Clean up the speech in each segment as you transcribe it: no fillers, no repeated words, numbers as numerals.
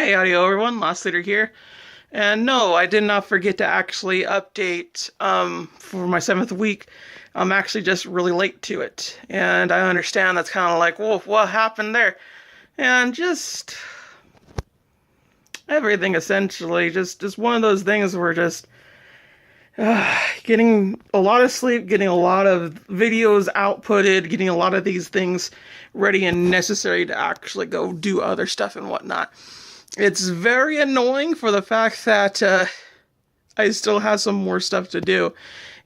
Hey, audio everyone, Lost Leader here. And no, I did not forget to actually update for my 7th week. I'm actually just really late to it. And I understand that's kind of like, whoa, what happened there? And just everything essentially, just one of those things where just getting a lot of sleep, getting a lot of videos outputted, getting a lot of these things ready and necessary to actually go do other stuff and whatnot. It's very annoying for the fact that I still have some more stuff to do,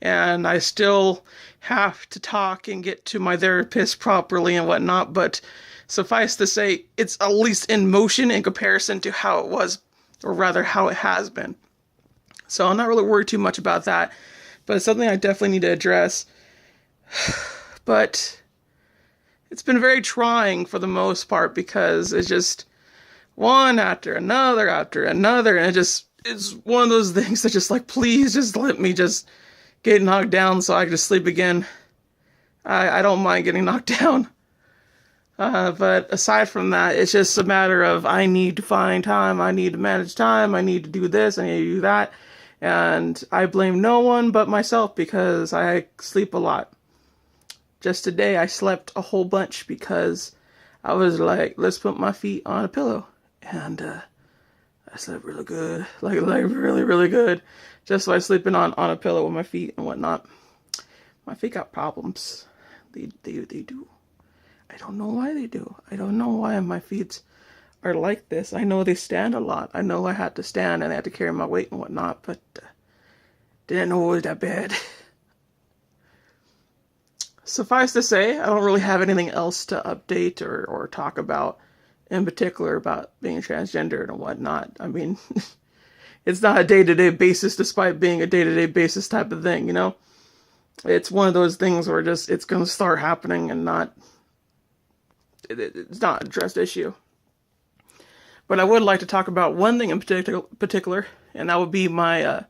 and I still have to talk and get to my therapist properly and whatnot, but suffice to say, it's at least in motion in comparison to how it was, or rather how it has been. So I'm not really worried too much about that, but it's something I definitely need to address. But it's been very trying for the most part because it's just one after another, and it's one of those things that just like, please just let me just get knocked down so I can just sleep again. I don't mind getting knocked down. But aside from that, it's just a matter of I need to find time, I need to manage time, I need to do this, I need to do that. And I blame no one but myself because I sleep a lot. Just today I slept a whole bunch because I was like, let's put my feet on a pillow. And I slept really good. Like really, really good. Just by sleeping on a pillow with my feet and whatnot. My feet got problems. They do. I don't know why they do. I don't know why my feet are like this. I know they stand a lot. I know I had to stand and I had to carry my weight and whatnot, but didn't know it was that bad. Suffice to say, I don't really have anything else to update or talk about in particular about being transgender and whatnot. I mean, it's not a day-to-day basis despite being a day-to-day basis type of thing, you know? It's one of those things where just it's going to start happening and it's not an addressed issue. But I would like to talk about one thing in particular, and that would be my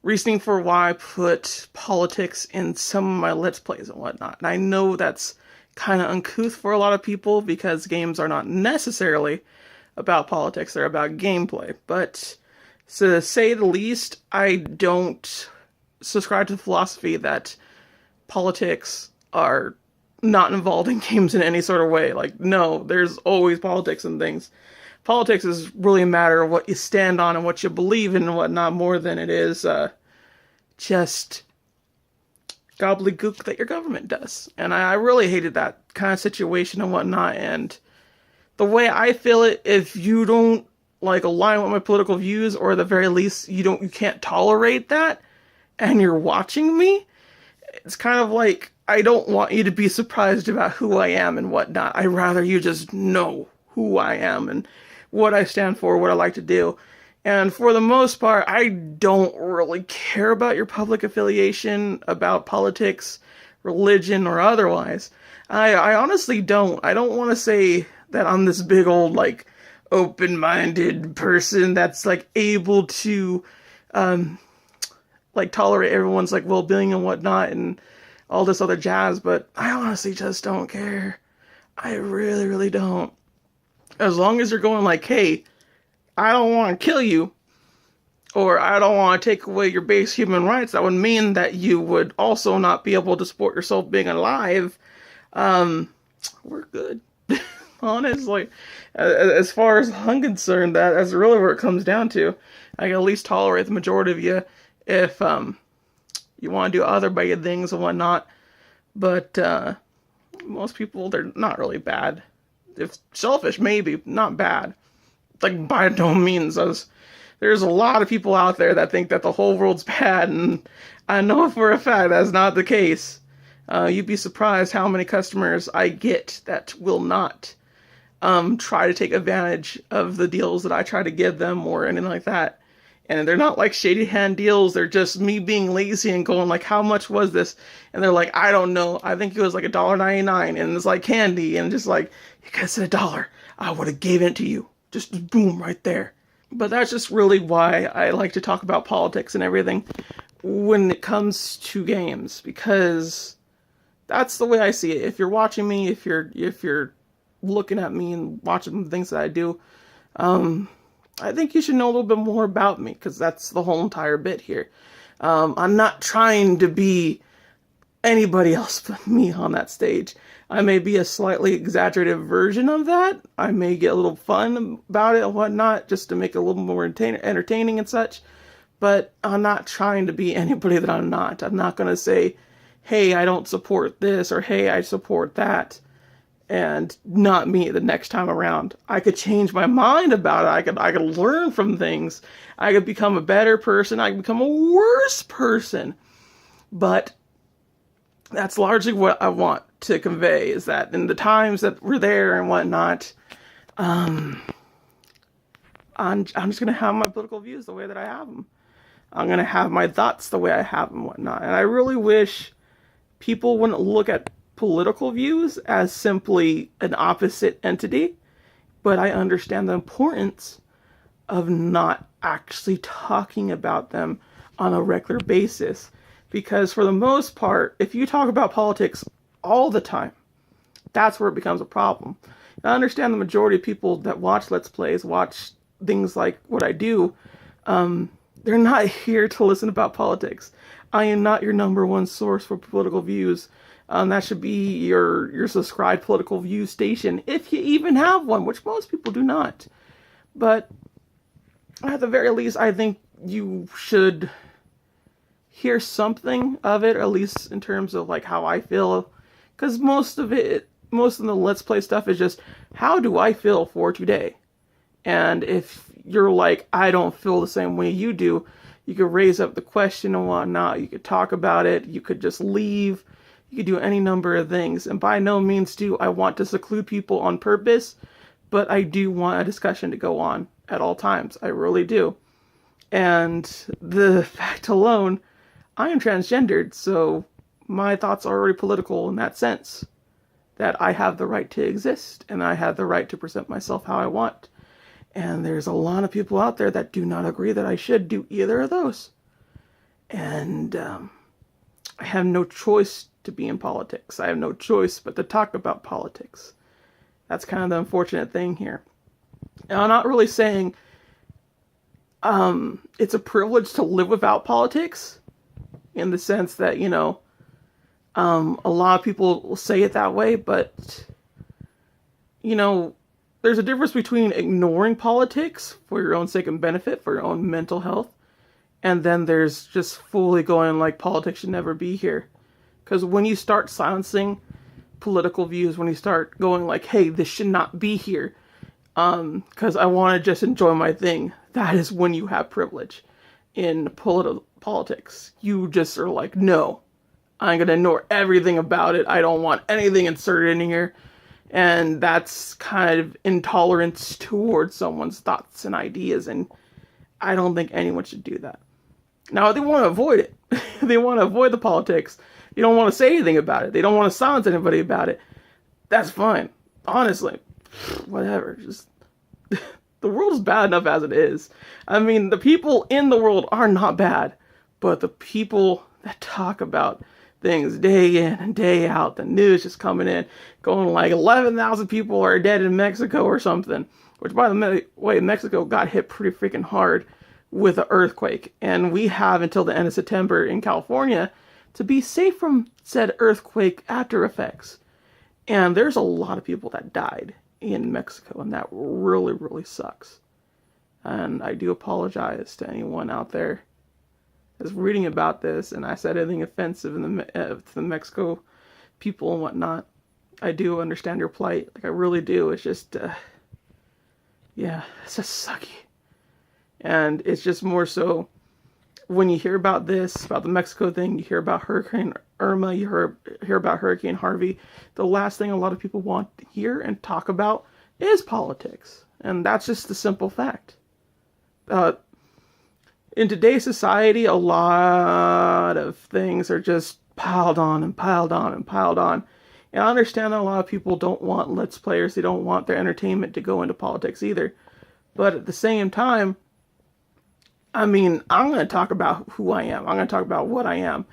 reasoning for why I put politics in some of my Let's Plays and whatnot. And I know that's kind of uncouth for a lot of people because games are not necessarily about politics, they're about gameplay. But to say the least, I don't subscribe to the philosophy that politics are not involved in games in any sort of way. Like, no, there's always politics and things. Politics is really a matter of what you stand on and what you believe in and whatnot, more than it is just gobbledygook that your government does. And I really hated that kind of situation and whatnot. And the way I feel it, if you don't like align with my political views, or at the very least you can't tolerate that, and you're watching me, it's kind of like, I don't want you to be surprised about who I am and whatnot. I'd rather you just know who I am and what I stand for, what I like to do. And for the most part, I don't really care about your public affiliation, about politics, religion, or otherwise. I honestly don't. I don't want to say that I'm this big old, like, open-minded person that's, like, able to, like, tolerate everyone's, like, well-being and whatnot and all this other jazz, but I honestly just don't care. I really, really don't. As long as you're going like, hey, I don't want to kill you, or I don't want to take away your base human rights, that would mean that you would also not be able to support yourself being alive, we're good. Honestly, as far as I'm concerned, that's really where it comes down to. I can at least tolerate the majority of you if you want to do other bad things and whatnot, but most people, they're not really bad. If selfish, maybe, not bad. Like, by no means. There's a lot of people out there that think that the whole world's bad, and I know for a fact that's not the case. You'd be surprised how many customers I get that will not try to take advantage of the deals that I try to give them or anything like that. And they're not like shady hand deals, they're just me being lazy and going like, how much was this? And they're like, I don't know, I think it was like $1.99, and it's like candy, and just like, you guys said $1, I would have given it to you. Just boom, right there. But that's just really why I like to talk about politics and everything when it comes to games, because that's the way I see it. If you're watching me, if you're looking at me and watching the things that I do, I think you should know a little bit more about me, because that's the whole entire bit here. I'm not trying to be anybody else but me on that stage. I may be a slightly exaggerated version of that. I may get a little fun about it and whatnot, just to make it a little more entertaining and such. But I'm not trying to be anybody that I'm not. I'm not going to say, hey, I don't support this, or hey, I support that, and not me the next time around. I could change my mind about it. I could learn from things. I could become a better person. I could become a worse person. But that's largely what I want to convey, is that in the times that we're there and whatnot, I'm just going to have my political views the way that I have them. I'm going to have my thoughts the way I have them and whatnot. And I really wish people wouldn't look at political views as simply an opposite entity, but I understand the importance of not actually talking about them on a regular basis. Because for the most part, if you talk about politics all the time, that's where it becomes a problem. And I understand the majority of people that watch Let's Plays, watch things like what I do, they're not here to listen about politics. I am not your number one source for political views. That should be your subscribed political view station, if you even have one, which most people do not. But at the very least, I think you should hear something of it, or at least in terms of like how I feel. Because most of the Let's Play stuff is just, how do I feel for today? And if you're like, I don't feel the same way you do, you could raise up the question and whatnot. You could talk about it. You could just leave. You could do any number of things. And by no means do I want to seclude people on purpose, but I do want a discussion to go on at all times. I really do. And the fact alone, I am transgendered, so my thoughts are already political in that sense. That I have the right to exist, and I have the right to present myself how I want. And there's a lot of people out there that do not agree that I should do either of those. And I have no choice to be in politics. I have no choice but to talk about politics. That's kind of the unfortunate thing here. And I'm not really saying it's a privilege to live without politics, in the sense that, you know, a lot of people will say it that way, but, you know, there's a difference between ignoring politics for your own sake and benefit, for your own mental health, and then there's just fully going like politics should never be here. Because when you start silencing political views, when you start going like, hey, this should not be here, because I want to just enjoy my thing, that is when you have privilege in politics. You just are like, no, I'm going to ignore everything about it. I don't want anything inserted in here. And that's kind of intolerance towards someone's thoughts and ideas. And I don't think anyone should do that. Now, they want to avoid it. They want to avoid the politics. You don't want to say anything about it. They don't want to silence anybody about it. That's fine. Honestly, whatever. Just the world is bad enough as it is. I mean, the people in the world are not bad, but the people that talk about things day in and day out, the news just coming in, going like 11,000 people are dead in Mexico or something, which by the way, Mexico got hit pretty freaking hard with an earthquake, and we have until the end of September in California to be safe from said earthquake after effects. And there's a lot of people that died in Mexico, and that really, really sucks. And I do apologize to anyone out there that's reading about this, and I said anything offensive to the Mexico people and whatnot. I do understand your plight. Like, I really do. It's just, yeah, it's just sucky. And it's just more so, when you hear about this, about the Mexico thing, you hear about Hurricane Irma, you hear about Hurricane Harvey, the last thing a lot of people want to hear and talk about is politics. And that's just the simple fact. In today's society, a lot of things are just piled on and piled on and piled on. And I understand that a lot of people don't want Let's Players, they don't want their entertainment to go into politics either. But at the same time, I mean, I'm going to talk about who I am. I'm going to talk about what I am.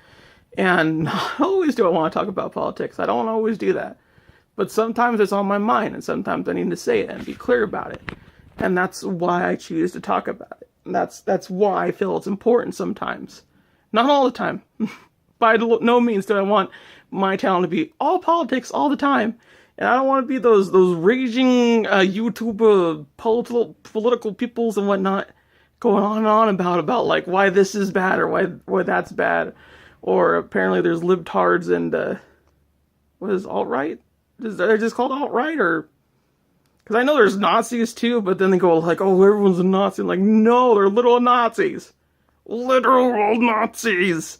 And not always do I want to talk about politics. I don't always do that. But sometimes it's on my mind, and sometimes I need to say it and be clear about it. And that's why I choose to talk about it. And that's why I feel it's important sometimes. Not all the time. By no means do I want my channel to be all politics all the time. And I don't want to be those raging YouTube political peoples and whatnot going on and on about like why this is bad or why that's bad. Or apparently there's libtards and what is alt-right? They're just called alt-right, or because I know there's Nazis too, but then they go like, oh, everyone's a Nazi. I'm like, no, they're literal Nazis. Literal Nazis.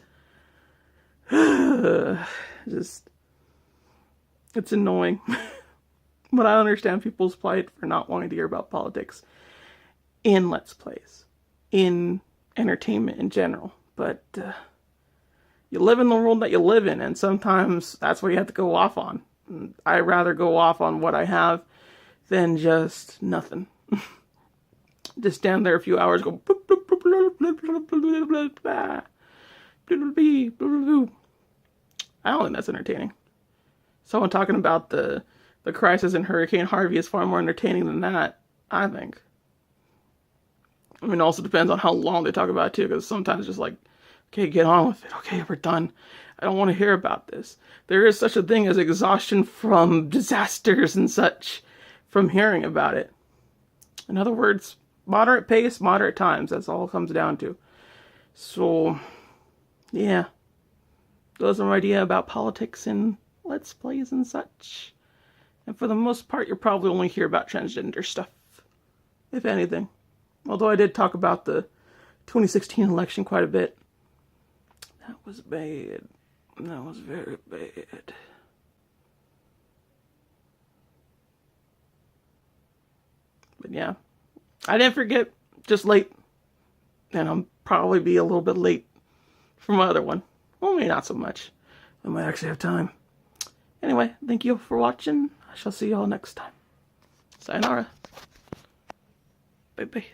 Just, it's annoying. But I understand people's plight for not wanting to hear about politics in Let's Plays, in entertainment in general. But you live in the world that you live in, and sometimes that's what you have to go off on. I'd rather go off on what I have than just nothing. Just stand there a few hours, go I don't think that's entertaining. Someone talking about the crisis in Hurricane Harvey is far more entertaining than that, I think. I mean, it also depends on how long they talk about it too, because sometimes it's just like, okay, get on with it. Okay, we're done. I don't want to hear about this. There is such a thing as exhaustion from disasters and such from hearing about it. In other words, moderate pace, moderate times. That's all it comes down to. So, yeah. Those are my idea about politics and Let's Plays and such. And for the most part, you'll probably only hear about transgender stuff, if anything. Although I did talk about the 2016 election quite a bit. That was bad. That was very bad. But yeah, I didn't forget, just late. And I'll probably be a little bit late for my other one. Well, maybe not so much. I might actually have time. Anyway, thank you for watching. I shall see y'all next time. Sayonara. Bye-bye.